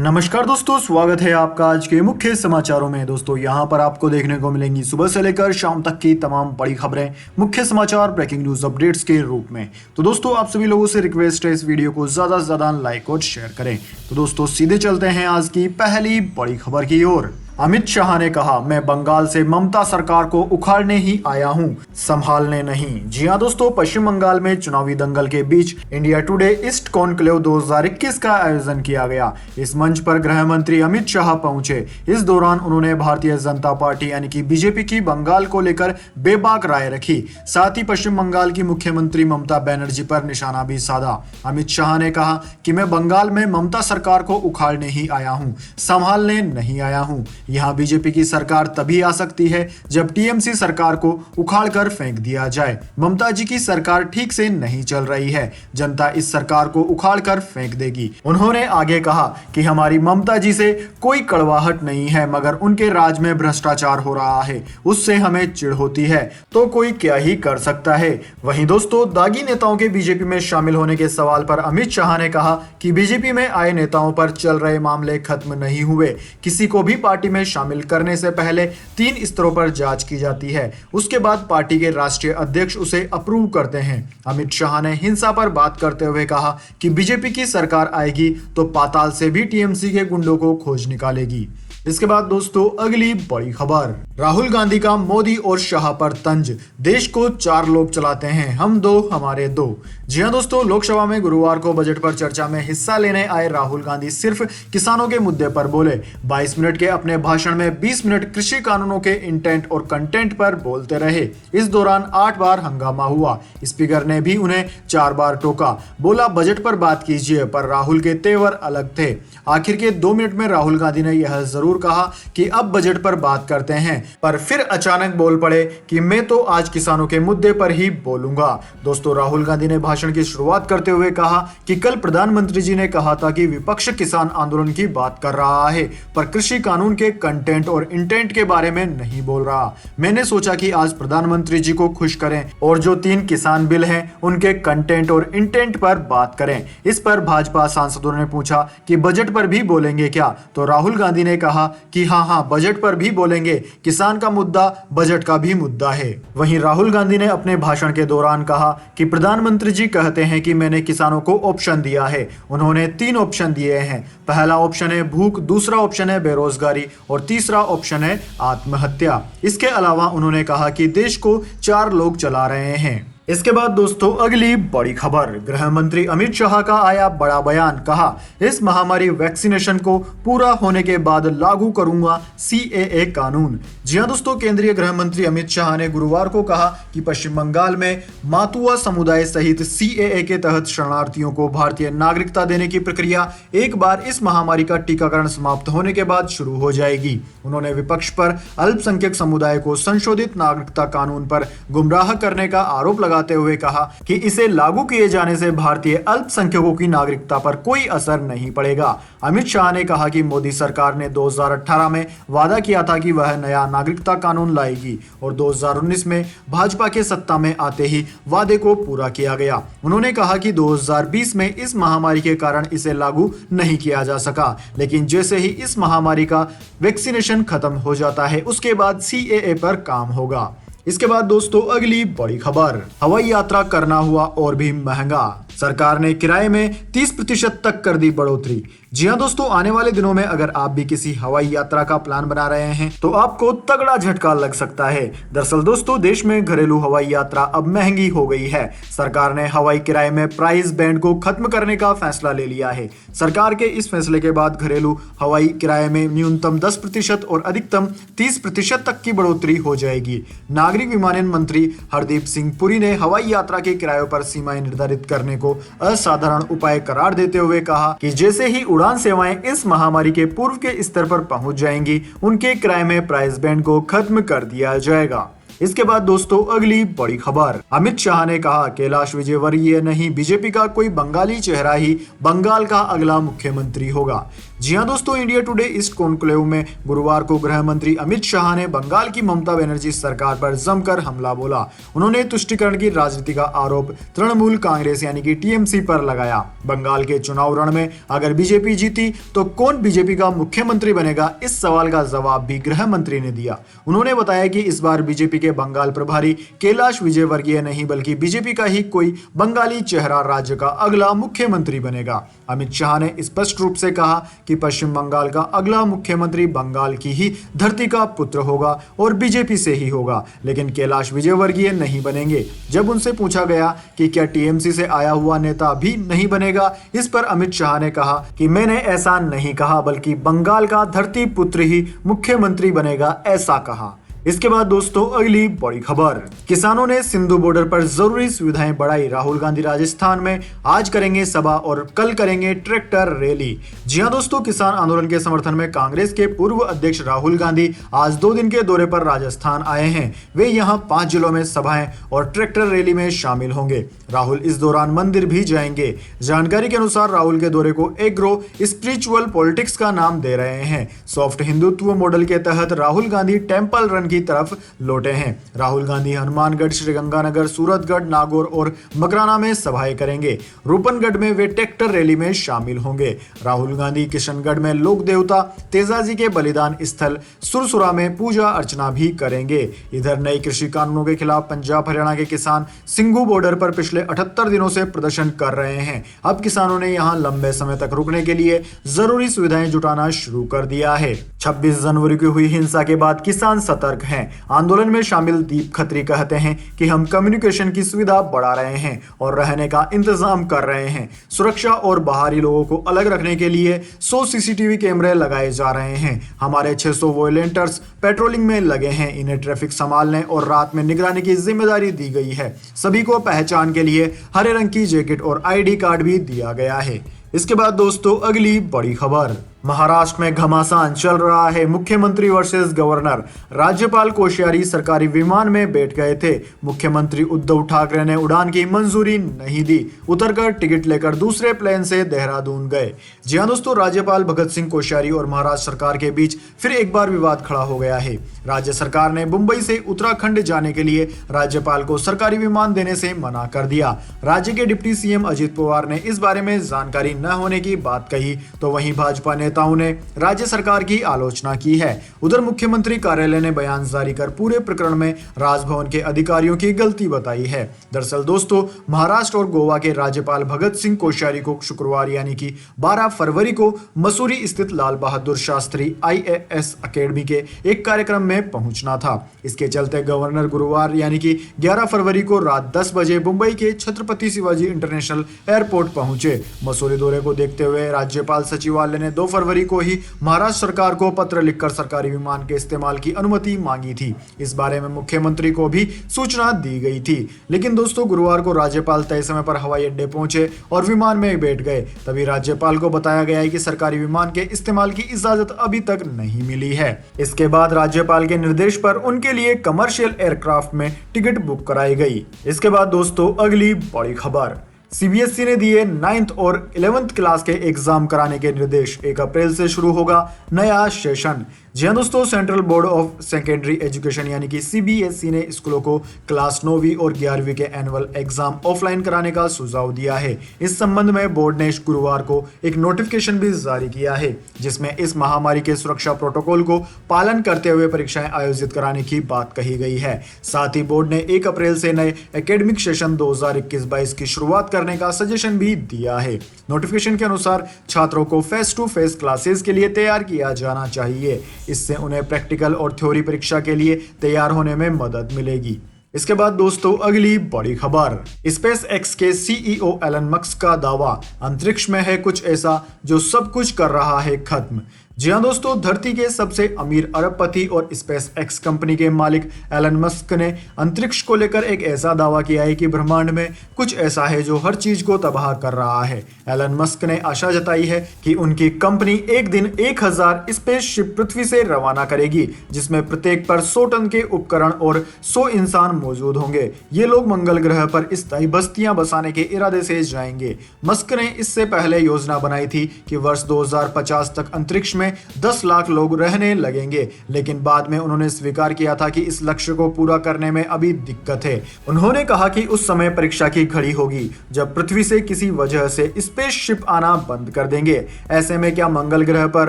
नमस्कार दोस्तों, स्वागत है आपका आज के मुख्य समाचारों में। दोस्तों यहाँ पर आपको देखने को मिलेंगी सुबह से लेकर शाम तक की तमाम बड़ी खबरें, मुख्य समाचार, ब्रेकिंग न्यूज अपडेट्स के रूप में। तो दोस्तों आप सभी लोगों से रिक्वेस्ट है इस वीडियो को ज्यादा से ज्यादा लाइक और शेयर करें। तो दोस्तों सीधे चलते हैं आज की पहली बड़ी खबर की ओर। अमित शाह ने कहा, मैं बंगाल से ममता सरकार को उखाड़ने ही आया हूं, संभालने नहीं। जी हां दोस्तों, पश्चिम बंगाल में चुनावी दंगल के बीच इंडिया टुडे ईस्ट कॉन्क्लेव 2021 का आयोजन किया गया। इस मंच पर गृह मंत्री अमित शाह पहुंचे। इस दौरान उन्होंने भारतीय जनता पार्टी यानी कि बीजेपी की बंगाल को लेकर बेबाक राय रखी। साथ ही पश्चिम बंगाल की मुख्यमंत्री ममता बनर्जी पर निशाना भी साधा। अमित शाह ने कहा कि मैं बंगाल में ममता सरकार को उखाड़ने ही आया हूं, संभालने नहीं आया हूं। यहां बीजेपी की सरकार तभी आ सकती है जब टीएमसी सरकार को उखाड़कर फेंक दिया जाए। ममता जी की सरकार ठीक से नहीं चल रही है, जनता इस सरकार को उखाड़कर फेंक देगी। उन्होंने आगे कहा कि हमारी ममता जी से कोई कड़वाहट नहीं है, मगर उनके राज में भ्रष्टाचार हो रहा है, उससे हमें चिढ़ होती है, तो कोई क्या ही कर सकता है। वहीं दोस्तों दागी नेताओं के बीजेपी में शामिल होने के सवाल पर अमित शाह ने कहा कि बीजेपी में आए नेताओं पर चल रहे मामले खत्म नहीं हुए। किसी को भी पार्टी में शामिल करने से पहले 3 स्तरों पर जांच की जाती है, उसके बाद पार्टी के राष्ट्रीय अध्यक्ष उसे अप्रूव करते हैं। अमित शाह ने हिंसा पर बात करते हुए कहा कि बीजेपी की सरकार आएगी तो पाताल से भी टीएमसी के गुंडों को खोज निकालेगी। इसके बाद दोस्तों अगली बड़ी खबर, राहुल गांधी का मोदी और शाह पर तंज, देश को 4 लोग चलाते हैं, हम 2 हमारे 2। जी हां दोस्तों, लोकसभा में गुरुवार को बजट पर चर्चा में हिस्सा लेने आए राहुल गांधी सिर्फ किसानों के मुद्दे पर बोले। 22 मिनट के अपने भाषण में 20 मिनट कृषि कानूनों के इंटेंट और कंटेंट पर बोलते रहे। इस दौरान 8 बार हंगामा हुआ। स्पीकर ने भी उन्हें 4 बार टोका, बोला बजट पर बात कीजिए, पर राहुल के तेवर अलग थे। आखिर के 2 मिनट में राहुल गांधी ने यह जरूर कहा कि अब बजट पर बात करते हैं, पर फिर अचानक बोल पड़े कि मैं तो आज किसानों के मुद्दे पर ही बोलूंगा। दोस्तों राहुल गांधी ने भाषण की शुरुआत करते हुए कहा कि कल प्रधानमंत्री जी ने कहा था कि विपक्ष किसान आंदोलन की बात कर रहा है, पर कृषि कानून के कंटेंट और इंटेंट के बारे में नहीं बोल रहा। मैंने सोचा कि आज प्रधानमंत्री जी को खुश करें और जो 3 किसान बिल हैं उनके कंटेंट और इंटेंट पर बात करें। इस पर भाजपा सांसदों ने पूछा कि बजट पर भी बोलेंगे क्या, तो राहुल गांधी ने कहा कि हाँ बजट पर भी बोलेंगे, किसान का मुद्दा बजट का भी मुद्दा है। वहीं राहुल गांधी ने अपने भाषण के दौरान कहा कि प्रधानमंत्री जी कहते हैं कि मैंने किसानों को ऑप्शन दिया है। उन्होंने 3 ऑप्शन दिए हैं। पहला ऑप्शन है भूख, दूसरा ऑप्शन है बेरोजगारी और तीसरा ऑप्शन है आत्महत्या। इसके अलावा उन्होंने कहा कि देश को 4 लोग चला रहे हैं। इसके बाद दोस्तों अगली बड़ी खबर, गृह मंत्री अमित शाह का आया बड़ा बयान। कहा इस महामारी वैक्सीनेशन को पूरा होने के बाद लागू करूंगा सीएए कानून। जी हां दोस्तों, केंद्रीय गृह मंत्री अमित शाह ने गुरुवार को कहा कि पश्चिम बंगाल में मातुआ समुदाय सहित सीएए के तहत शरणार्थियों को भारतीय नागरिकता देने की प्रक्रिया एक बार इस महामारी का टीकाकरण समाप्त होने के बाद शुरू हो जाएगी। उन्होंने विपक्ष पर अल्पसंख्यक समुदाय को संशोधित नागरिकता कानून पर गुमराह करने का आरोप लगाते हुए कहा कि इसे लागू किए जाने से भारतीय अल्पसंख्यकों की नागरिकता पर कोई असर नहीं पड़ेगा। अमित शाह ने कहा कि मोदी सरकार ने 2018 में वादा किया था कि वह नया नागरिकता कानून लाएगी और 2019 में भाजपा के सत्ता में आते ही वादे को पूरा किया गया। उन्होंने कहा कि 2020 में इस महामारी के कारण इसे लागू नहीं किया जा सका, लेकिन जैसे ही इस महामारी का वैक्सीनेशन खत्म हो जाता है उसके बाद सीएए पर काम होगा। इसके बाद दोस्तों अगली बड़ी खबर, हवाई यात्रा करना हुआ और भी महंगा, सरकार ने किराए में 30% तक कर दी बढ़ोतरी। जी हां दोस्तों, आने वाले दिनों में अगर आप भी किसी हवाई यात्रा का प्लान बना रहे हैं तो आपको तगड़ा झटका लग सकता है। दरअसल दोस्तों देश में घरेलू हवाई यात्रा अब महंगी हो गई है। सरकार ने हवाई किराए में प्राइस बैंड को खत्म करने का फैसला ले लिया है। सरकार के इस फैसले के बाद घरेलू हवाई किराए में न्यूनतम 10% और अधिकतम 30% तक की बढ़ोतरी हो जाएगी। नागरिक विमानन मंत्री हरदीप सिंह पुरी ने हवाई यात्रा के किरायों पर सीमाएं निर्धारित करने को असाधारण उपाय करार देते हुए कहा कि जैसे ही उड़ान सेवाएं इस महामारी के पूर्व के स्तर पर पहुंच जाएंगी, उनके किराए में प्राइस बैंड को खत्म कर दिया जाएगा। इसके बाद दोस्तों अगली बड़ी खबर, अमित शाह ने कहा कैलाश विजयवर्गीय नहीं, बीजेपी का कोई बंगाली चेहरा ही बंगाल का अगला मुख्यमंत्री होगा। जी हां दोस्तों, इंडिया टुडे ईस्ट कॉन्क्लेव में गुरुवार को गृह मंत्री अमित शाह ने बंगाल की ममता बनर्जी सरकार पर जमकर हमला बोला। उन्होंने तुष्टीकरण की राजनीति का आरोप तृणमूल कांग्रेस यानी कि टीएमसी पर लगाया। बंगाल के चुनाव रण में अगर बीजेपी जीती तो कौन बीजेपी का मुख्यमंत्री बनेगा, इस सवाल का जवाब भी गृह मंत्री ने दिया। उन्होंने बताया कि इस बार बीजेपी के बंगाल प्रभारी कैलाश विजयवर्गीय नहीं बल्कि बीजेपी का ही कोई बंगाली चेहरा राज्य का अगला मुख्यमंत्री बनेगा। अमित शाह ने स्पष्ट रूप से कहा कि पश्चिम बंगाल का अगला मुख्यमंत्री बंगाल की ही धरती का पुत्र होगा और बीजेपी से ही होगा, लेकिन कैलाश विजयवर्गीय नहीं बनेंगे। जब उनसे पूछा गया कि क्या टीएमसी से आया हुआ नेता भी नहीं बनेगा, इस पर अमित शाह ने कहा कि मैंने ऐसा नहीं कहा बल्कि बंगाल का धरती पुत्र ही मुख्यमंत्री बनेगा, ऐसा कहा। इसके बाद दोस्तों अगली बड़ी खबर, किसानों ने सिंधु बॉर्डर पर जरूरी सुविधाएं बढ़ाई। राहुल गांधी राजस्थान में आज करेंगे सभा और कल करेंगे ट्रैक्टर रैली। जी हां दोस्तों, किसान आंदोलन के समर्थन में कांग्रेस के पूर्व अध्यक्ष राहुल गांधी आज 2 दिन के दौरे पर राजस्थान आए हैं। वे यहां 5 जिलों में सभाएं और ट्रैक्टर रैली में शामिल होंगे। राहुल इस दौरान मंदिर भी जाएंगे। जानकारी के अनुसार राहुल के दौरे को एग्रो स्पिरिचुअल पॉलिटिक्स का नाम दे रहे हैं। सॉफ्ट हिंदुत्व मॉडल के तहत राहुल गांधी टेंपल रन की तरफ लौटे हैं। राहुल गांधी हनुमानगढ़, श्रीगंगानगर, सूरतगढ़, नागौर और मकराना में सभाएं करेंगे। रूपनगढ़ में वे ट्रैक्टर रैली में शामिल होंगे। राहुल गांधी किशनगढ़ में लोक देवता तेजाजी के बलिदान स्थल सुरसुरा में पूजा अर्चना भी करेंगे। इधर नए कृषि कानूनों के खिलाफ पंजाब हरियाणा के किसान सिंघू बॉर्डर पर पिछले 78 दिनों से प्रदर्शन कर रहे हैं। अब किसानों ने यहां लंबे समय तक रुकने के लिए जरूरी सुविधाएं जुटाना शुरू कर दिया है। 26 जनवरी की हुई हिंसा के बाद किसान सतर्क हैं। आंदोलन में शामिल दीप खत्री कहते हैं कि हम कम्युनिकेशन की सुविधा बढ़ा रहे हैं और रहने का इंतजाम कर रहे हैं। सुरक्षा और बाहरी लोगों को अलग रखने के लिए 100 सीसीटीवी कैमरे लगाए जा रहे हैं। हमारे 600 वॉलंटियर्स पेट्रोलिंग में लगे हैं। इन्हें ट्रैफिक संभालने और रात में निगरानी की जिम्मेदारी दी गई है। सभी को पहचान के लिए हरे रंग की जैकेट और आईडी कार्ड भी दिया गया है। इसके बाद दोस्तों अगली बड़ी खबर, महाराष्ट्र में घमासान चल रहा है। मुख्यमंत्री वर्सेस गवर्नर। राज्यपाल कोश्यारी सरकारी विमान में बैठ गए थे। मुख्यमंत्री उद्धव ठाकरे ने उड़ान की मंजूरी नहीं दी। उतरकर टिकट लेकर दूसरे प्लेन से देहरादून गए। जी हां दोस्तों, राज्यपाल भगत सिंह कोश्यारी और महाराष्ट्र सरकार के बीच फिर एक बार विवाद खड़ा हो गया है। राज्य सरकार ने मुंबई से उत्तराखंड जाने के लिए राज्यपाल को सरकारी विमान देने से मना कर दिया। राज्य के डिप्टी सीएम अजित पवार ने इस बारे में जानकारी न होने की बात कही, तो वहीं भाजपा नेताओं ने राज्य सरकार की आलोचना की है। उधर मुख्यमंत्री कार्यालय ने बयान जारी कर पूरे प्रकरण में राजभवन के अधिकारियों की गलती बताई है। दरअसल दोस्तों, महाराष्ट्र और गोवा के राज्यपाल भगत सिंह कोश्यारी को शुक्रवार यानी कि 12 फरवरी को मसूरी स्थित लाल बहादुर शास्त्री IAS अकेडमी के एक कार्यक्रम में पहुंचना था। इसके चलते गवर्नर गुरुवार यानी कि 11 फरवरी को रात 10 बजे मुंबई के छत्रपति शिवाजी इंटरनेशनल एयरपोर्ट पहुंचे। मसूरी दौरे को देखते हुए राज्यपाल सचिवालय ने 2 फरवरी को ही महाराष्ट्र सरकार को पत्र लिखकर सरकारी विमान के इस्तेमाल की अनुमति मांगी थी। इस बारे में मुख्यमंत्री को भी सूचना दी गई थी। लेकिन दोस्तों, गुरुवार को राज्यपाल तय समय पर हवाई अड्डे पहुंचे और विमान में बैठ गए। तभी राज्यपाल को बताया गया है कि सरकारी विमान के इस्तेमाल की इजाजत अभी तक नहीं मिली है। इसके बाद राज्यपाल के निर्देश पर उनके लिए कमर्शियल एयरक्राफ्ट में टिकट बुक कराई गई। इसके बाद दोस्तों अगली बड़ी खबर, सीबीएसई ने दिए 9th और 11th क्लास के एग्जाम कराने के निर्देश। 1 अप्रैल से शुरू होगा नया सेशन। जी हां दोस्तों, central board of secondary education यानी कि सीबीएसई ने स्कूलों को क्लास 9वीं और 11वीं के एनुअल एग्जाम ऑफलाइन कराने का सुझाव दिया है। इस संबंध में बोर्ड ने गुरुवार को एक नोटिफिकेशन भी जारी किया है, जिसमें इस महामारी के सुरक्षा प्रोटोकॉल को पालन करते हुए परीक्षाएं आयोजित कराने की बात कही गई है। साथ ही बोर्ड ने 1 अप्रैल से नए एकेडमिक सेशन 2021-22 की शुरुआत करने का सजेशन भी दिया है। नोटिफिकेशन के अनुसार छात्रों को फेस टू फेस क्लासेस के लिए तैयार किया जाना चाहिए। इससे उन्हें प्रैक्टिकल और थ्योरी परीक्षा के लिए तैयार होने में मदद मिलेगी। इसके बाद दोस्तों अगली बड़ी खबर, स्पेस एक्स के CEO एलन मस्क का दावा, अंतरिक्ष में है कुछ ऐसा जो सब कुछ कर रहा है खत्म। जी हाँ दोस्तों, धरती के सबसे अमीर अरबपति और स्पेस एक्स कंपनी के मालिक एलन मस्क ने अंतरिक्ष को लेकर एक ऐसा दावा किया है कि ब्रह्मांड में कुछ ऐसा है जो हर चीज को तबाह कर रहा है। एलन मस्क ने आशा जताई है कि उनकी कंपनी एक दिन 1000 स्पेसशिप पृथ्वी से रवाना करेगी, जिसमें प्रत्येक पर 100 टन के उपकरण और 100 इंसान मौजूद होंगे। ये लोग मंगल ग्रह पर स्थायी बस्तियां बसाने के इरादे से जाएंगे। मस्क ने इससे पहले योजना बनाई थी कि वर्ष 2050 तक अंतरिक्ष में 10 लाख लोग रहने लगेंगे, लेकिन बाद में उन्होंने स्वीकार किया था कि इस लक्ष्य को पूरा करने में अभी दिक्कत है। उन्होंने कहा कि उस समय परीक्षा की घड़ी होगी जब पृथ्वी से किसी वजह से स्पेसशिप आना बंद कर देंगे। ऐसे में क्या मंगल ग्रह पर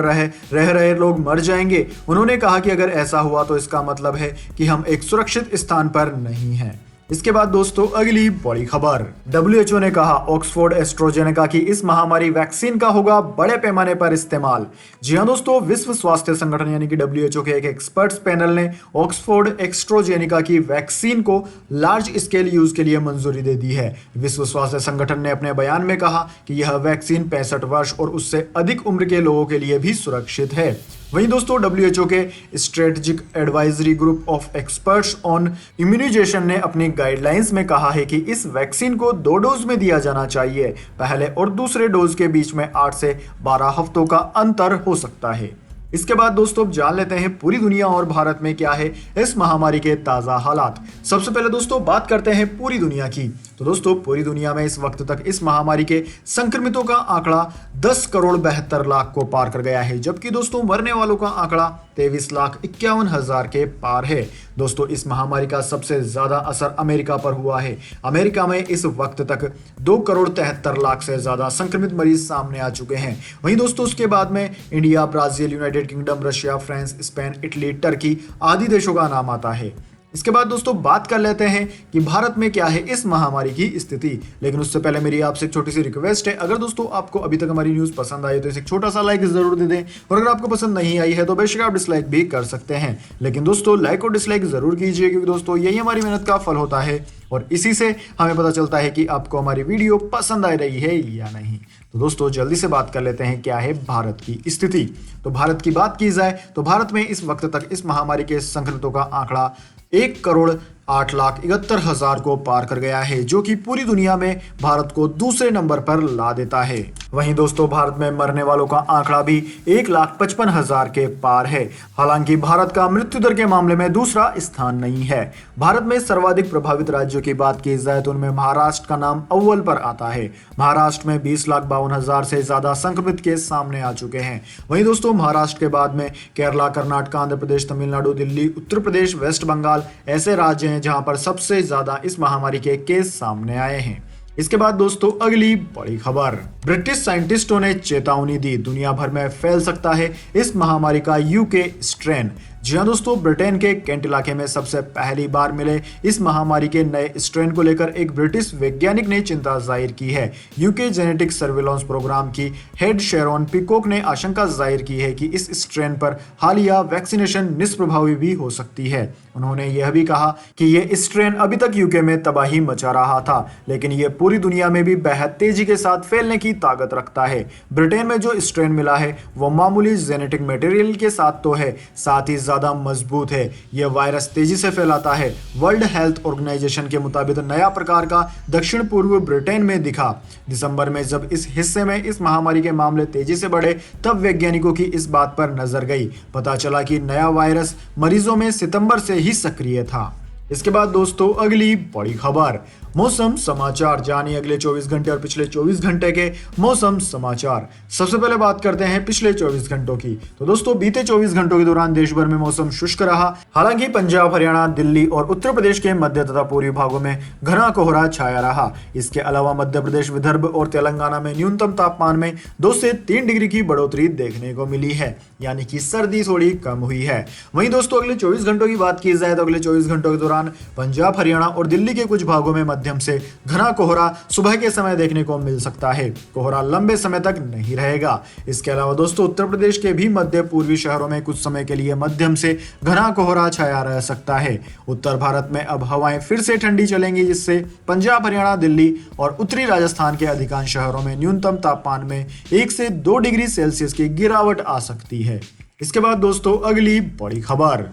रह रहे लोग मर जाएंगे? उन्होंने कहा कि अगर ऐसा हुआ तो इसका मतलब है कि हम एक सुरक्षित स्थान पर नहीं हैं। इसके बाद दोस्तों अगली बड़ी खबर, WHO ने कहा ऑक्सफोर्ड एस्ट्राजेनेका की इस महामारी वैक्सीन का होगा बड़े पैमाने पर इस्तेमाल। जी हां दोस्तों, विश्व स्वास्थ्य संगठन यानी कि WHO के एक एक्सपर्ट्स पैनल ने ऑक्सफोर्ड एस्ट्राजेनेका की वैक्सीन को लार्ज स्केल यूज के लिए मंजूरी दे दी है। विश्व स्वास्थ्य संगठन ने अपने बयान में कहा कि यह वैक्सीन 65 वर्ष और उससे अधिक उम्र के लोगों के लिए भी सुरक्षित है। वहीं दोस्तों WHO के strategic advisory group of experts on immunization ने अपनी गाइडलाइंस में कहा है कि इस वैक्सीन को 2 डोज में दिया जाना चाहिए। पहले और दूसरे डोज के बीच में 8 से 12 हफ्तों का अंतर हो सकता है। इसके बाद दोस्तों जान लेते हैं पूरी दुनिया और भारत में क्या है इस महामारी के ताजा हालात। सबसे पहले दोस्तों बात करते हैं पूरी दुनिया की। तो दोस्तों पूरी दुनिया में इस वक्त तक इस महामारी के संक्रमितों का आंकड़ा 10 करोड़ 72 लाख को पार कर गया है, जबकि दोस्तों मरने वालों का आंकड़ा 23,51,000 के पार है। दोस्तों इस महामारी का सबसे ज्यादा असर अमेरिका पर हुआ है। अमेरिका में इस वक्त तक 2 करोड़ 73 लाख से ज्यादा संक्रमित मरीज सामने आ चुके हैं। वहीं दोस्तों उसके बाद में India, Brazil, United kingdom, Russia, France, Spain, Italy, Turkey आदि देशों का नाम आता है। इसके बाद दोस्तों बात कर लेते हैं कि भारत में क्या है इस महामारी की स्थिति। लेकिन उससे पहले मेरी आपसे एक छोटी सी रिक्वेस्ट है, अगर दोस्तों आपको अभी तक हमारी न्यूज़ पसंद आई तो इसे एक छोटा सा लाइक जरूर दे दें, और अगर आपको पसंद नहीं आई है तो बेशक आप डिसलाइक भी कर सकते हैं। लेकिन दोस्तों लाइक और डिसलाइक जरूर कीजिए, क्योंकि दोस्तों यही हमारी मेहनत का फल होता है और इसी से हमें पता चलता है कि आपको हमारी वीडियो पसंद आ रही है या नहीं। तो दोस्तों जल्दी से बात कर लेते हैं क्या है भारत की स्थिति। तो भारत की बात की जाए तो भारत में इस वक्त तक इस महामारी के संक्रमितों का आंकड़ा 1 करोड़ 8,71,000 को पार कर गया है, जो कि पूरी दुनिया में भारत को दूसरे नंबर पर ला देता है। वहीं दोस्तों भारत में मरने वालों का आंकड़ा भी 1,55,000 के पार है। हालांकि भारत का मृत्यु दर के मामले में दूसरा स्थान नहीं है। भारत में सर्वाधिक प्रभावित राज्यों की बात की जाए तो उनमें महाराष्ट्र का नाम अव्वल पर आता है। महाराष्ट्र में 20,52,000 से ज्यादा संक्रमित केस सामने आ चुके हैं। वहीं दोस्तों महाराष्ट्र के बाद में केरला, कर्नाटक, आंध्र प्रदेश, तमिलनाडु, दिल्ली, उत्तर प्रदेश, वेस्ट बंगाल ऐसे राज्य जहां पर सबसे ज्यादा इस महामारी के केस सामने आए हैं। इसके बाद दोस्तों अगली बड़ी खबर, ब्रिटिश साइंटिस्टों ने चेतावनी दी, दुनिया भर में फैल सकता है इस महामारी का यूके स्ट्रेन। जी हाँ दोस्तों, ब्रिटेन के केंट इलाके में सबसे पहली बार मिले इस महामारी के नए स्ट्रेन को लेकर एक ब्रिटिश वैज्ञानिक ने चिंता जाहिर की है। यूके जेनेटिक सर्विलांस प्रोग्राम की हेड शेरोन पिकॉक ने आशंका जाहिर की है कि इस स्ट्रेन पर हालिया वैक्सीनेशन निष्प्रभावी भी हो सकती है। उन्होंने यह भी कहा कि यह स्ट्रेन अभी तक यूके में तबाही मचा रहा था, लेकिन यह पूरी दुनिया में भी बेहद तेजी के साथ फैलने की ताकत रखता है। ब्रिटेन में जो स्ट्रेन मिला है वो मामूली जेनेटिक मटेरियल के साथ तो है, साथ ही ज्यादा मजबूत है। यह वायरस तेजी से फैलाता है। वर्ल्ड हेल्थ ऑर्गेनाइजेशन के मुताबिक नया प्रकार का दक्षिण पूर्व ब्रिटेन में दिखा। दिसंबर में जब इस हिस्से में इस महामारी के मामले तेजी से बढ़े तब वैज्ञानिकों की इस बात पर नजर गई। पता चला कि नया वायरस मरीजों में सितंबर से ही सक्रिय था। इसके बाद दोस्तों अगली बड़ी खबर, मौसम समाचार, जानिए अगले 24 घंटे और पिछले 24 घंटे के मौसम समाचार। सबसे पहले बात करते हैं पिछले 24 घंटों की। तो दोस्तों बीते 24 घंटों के दौरान देश भर में मौसम शुष्क रहा। हालांकि पंजाब, हरियाणा, दिल्ली और उत्तर प्रदेश के मध्य तथा पूर्वी भागों में घना कोहरा छाया रहा। इसके अलावा मध्य प्रदेश, विदर्भ और तेलंगाना में न्यूनतम तापमान में 2 से 3 डिग्री की बढ़ोतरी देखने को मिली है, यानी कि सर्दी थोड़ी कम हुई है। वहीं दोस्तों अगले 24 घंटों की बात की जाए तो अगले 24 घंटों के दौरान पंजाब, हरियाणा और दिल्ली के कुछ भागों में मध्यम से घना कोहरा सुबह के समय देखने को मिल सकता है। कोहरा लंबे समय तक नहीं रहेगा। इसके अलावा दोस्तों उत्तर प्रदेश के भी मध्य पूर्वी शहरों में कुछ समय के लिए मध्यम से घना कोहरा छाया रह सकता है। उत्तर भारत में अब हवाएं फिर से ठंडी चलेंगी, जिससे पंजाब, हरियाणा, दिल्ली और उत्तरी राजस्थान के अधिकांश शहरों में न्यूनतम तापमान में 1 से 2 डिग्री सेल्सियस की गिरावट आ सकती है। इसके बाद दोस्तों अगली बड़ी खबर,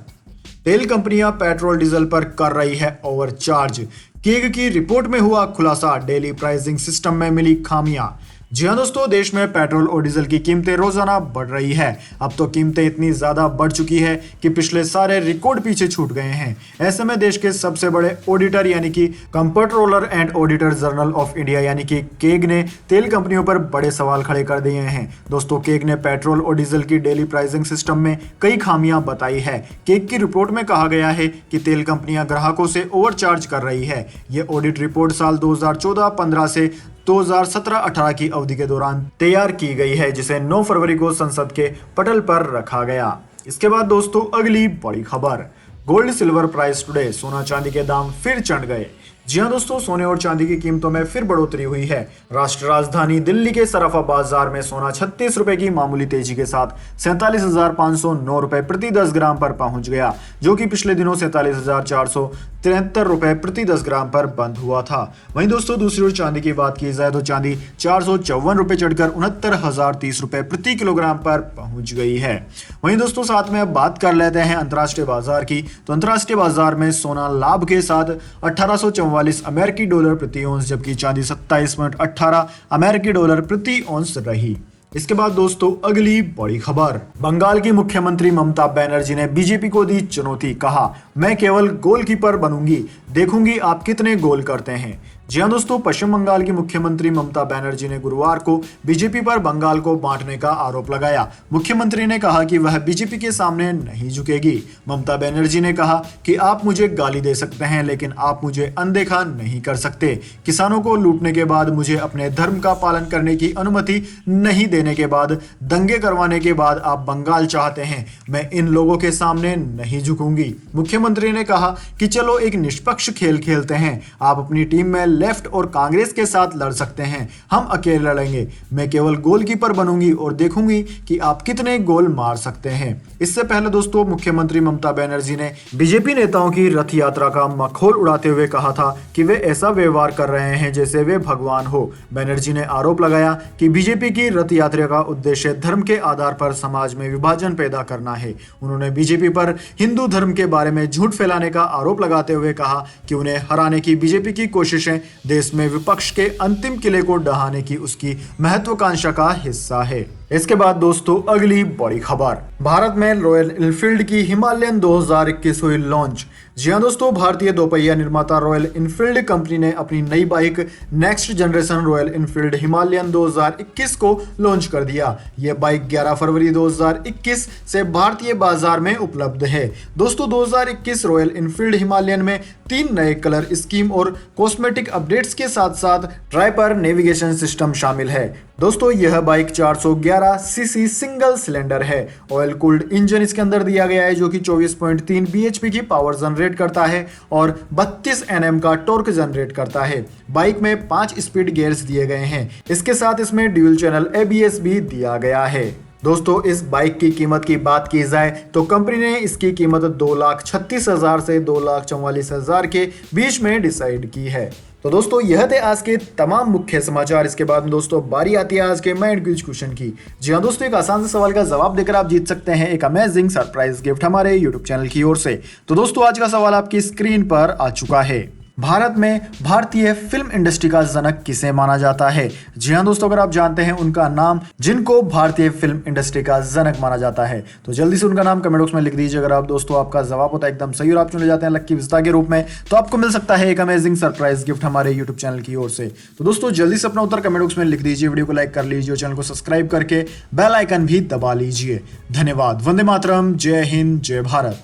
तेल कंपनियां पेट्रोल डीजल पर कर रही है ओवरचार्ज। केग की रिपोर्ट में हुआ खुलासा, डेली प्राइसिंग सिस्टम में मिली खामियां। जी हाँ दोस्तों, देश में पेट्रोल और डीजल की कीमतें रोजाना बढ़ रही है। अब तो कीमतें इतनी ज्यादा बढ़ चुकी है कि पिछले सारे रिकॉर्ड पीछे छूट गए हैं। ऐसे में देश के सबसे बड़े ऑडिटर यानी कि controller and auditor general of India यानी कि केग ने तेल कंपनियों पर बड़े सवाल खड़े कर दिए हैं। दोस्तों केग ने पेट्रोल और डीजल की डेली प्राइसिंग सिस्टम में कई खामियां बताई है। केग की रिपोर्ट में कहा गया है कि तेल कंपनियां ग्राहकों से ओवरचार्ज कर रही है। ये ऑडिट रिपोर्ट साल 2014-15 से 2017-18 की अवधि के दौरान तैयार की गई है, जिसे 9 फरवरी को संसद के पटल पर रखा गया। इसके बाद दोस्तों अगली बड़ी खबर, गोल्ड सिल्वर प्राइस टुडे, सोना चांदी के दाम फिर चढ़ गए। जी हाँ दोस्तों, सोने और चांदी की कीमतों में फिर बढ़ोतरी हुई है। राष्ट्रीय राजधानी दिल्ली के सराफा बाजार में सोना 36 रुपए की मामूली तेजी के साथ 47,509 रुपए प्रति 10 ग्राम पर पहुंच गया, जो कि पिछले दिनों 47,473 रुपए प्रति 10 ग्राम पर बंद हुआ था। वहीं दोस्तों दूसरी ओर चांदी की बात की जाए तो चांदी 454 रुपए चढ़कर 69,030 रुपए प्रति किलोग्राम पर पहुंच गई है। वहीं दोस्तों साथ में अब बात कर लेते हैं अंतर्राष्ट्रीय बाजार की। तो अंतर्राष्ट्रीय बाजार में सोना लाभ के साथ 1844 अमेरिकी डॉलर प्रति औंस, जबकि चांदी 27.18 अमेरिकी डॉलर प्रति औंस रही। इसके बाद दोस्तों अगली बड़ी खबर, बंगाल की मुख्यमंत्री ममता बनर्जी ने बीजेपी को दी चुनौती, कहा मैं केवल गोलकीपर बनूंगी, देखूंगी आप कितने गोल करते हैं। जी हाँ दोस्तों, पश्चिम बंगाल की मुख्यमंत्री ममता बनर्जी ने गुरुवार को बीजेपी पर बंगाल को बांटने का आरोप लगाया। मुख्यमंत्री ने कहा कि वह बीजेपी के सामने नहीं झुकेगी। ममता बनर्जी ने कहा कि आप मुझे गाली दे सकते हैं, लेकिन आप मुझे अनदेखा नहीं कर सकते। किसानों को लूटने के बाद, मुझे अपने धर्म का पालन करने की अनुमति नहीं देने के बाद, दंगे करवाने के बाद आप बंगाल चाहते हैं। मैं इन लोगों के सामने नहीं झुकूंगी। मुख्यमंत्री ने कहा कि चलो एक निष्पक्ष खेल खेलते हैं। आप अपनी टीम में लेफ्ट और कांग्रेस के साथ लड़ सकते हैं, हम अकेले लड़ेंगे। मैं केवल गोलकीपर बनूंगी और देखूंगी कि आप कितने गोल मार सकते हैं। इससे पहले दोस्तों मुख्यमंत्री ममता बनर्जी ने बीजेपी नेताओं की रथ यात्रा का मखौल उड़ाते हुए कहा था कि वे ऐसा व्यवहार कर रहे हैं जैसे वे भगवान हो। बनर्जी ने आरोप लगाया कि बीजेपी की रथ यात्रा का उद्देश्य धर्म के आधार पर समाज में विभाजन पैदा करना है। उन्होंने बीजेपी पर हिंदू धर्म के बारे में झूठ फैलाने का आरोप लगाते हुए कहा कि उन्हें हराने की बीजेपी की कोशिशें देश में विपक्ष के अंतिम किले को ढहाने की उसकी महत्वाकांक्षा का हिस्सा है। इसके बाद दोस्तों अगली बड़ी खबर, भारत में रॉयल एनफील्ड की हिमालयन 2021 हुई लॉन्च। जी हाँ दोस्तों, भारतीय दोपहिया निर्माता रॉयल एनफील्ड कंपनी ने अपनी नई bike next generation royal Enfield Himalayan 2021 को लॉन्च कर दिया। यह बाइक 11 फरवरी 2021 से भारतीय बाजार में उपलब्ध है। दोस्तों 2021 रॉयल एनफील्ड हिमालयन में 3 नए कलर स्कीम और कॉस्मेटिक अपडेट्स के साथ साथ ट्राइपर नेविगेशन सिस्टम शामिल है। दोस्तों यह बाइक 411 सीसी सिंगल सिलेंडर है। ऑयल कूल्ड इंजन इसके अंदर दिया गया है, जो कि 24.3 bhp की पावर जनरेट करता है और 32 Nm का टॉर्क जनरेट करता है। बाइक में 5 स्पीड गियर्स दिए गए हैं। इसके साथ इसमें ड्यूल चैनल ABS भी दिया गया है। दोस्तों इस बाइक की कीमत की बात की जाए तो कंपनी ने इसकी कीमत 2,36,000 से 2,44,000 के बीच में डिसाइड की है। तो दोस्तों यह थे आज के तमाम मुख्य समाचार। इसके बाद में दोस्तों बारी आती है आज के माइंड क्विज क्वेश्चन की। जी हाँ दोस्तों, एक आसान से सवाल का जवाब देकर आप जीत सकते हैं एक अमेजिंग सरप्राइज गिफ्ट हमारे यूट्यूब चैनल की ओर से। तो दोस्तों आज का सवाल आपकी स्क्रीन पर आ चुका है। भारत में भारतीय फिल्म इंडस्ट्री का जनक किसे माना जाता है? जी हाँ दोस्तों, अगर आप जानते हैं उनका नाम जिनको भारतीय फिल्म इंडस्ट्री का जनक माना जाता है तो जल्दी से उनका नाम कमेंट बॉक्स में लिख दीजिए। अगर आप दोस्तों आपका जवाब होता है एकदम सही और आप चुने जाते हैं लक्की विजेता के रूप में तो आपको मिल सकता है एक अमेजिंग सरप्राइज गिफ्ट हमारे यूट्यूब चैनल की ओर से। तो दोस्तों जल्दी से अपना उत्तर कमेंट बॉक्स में लिख दीजिए, वीडियो को लाइक कर लीजिए और चैनल को सब्सक्राइब करके बेल आइकन भी दबा लीजिए। धन्यवाद। वंदे मातरम। जय हिंद, जय भारत।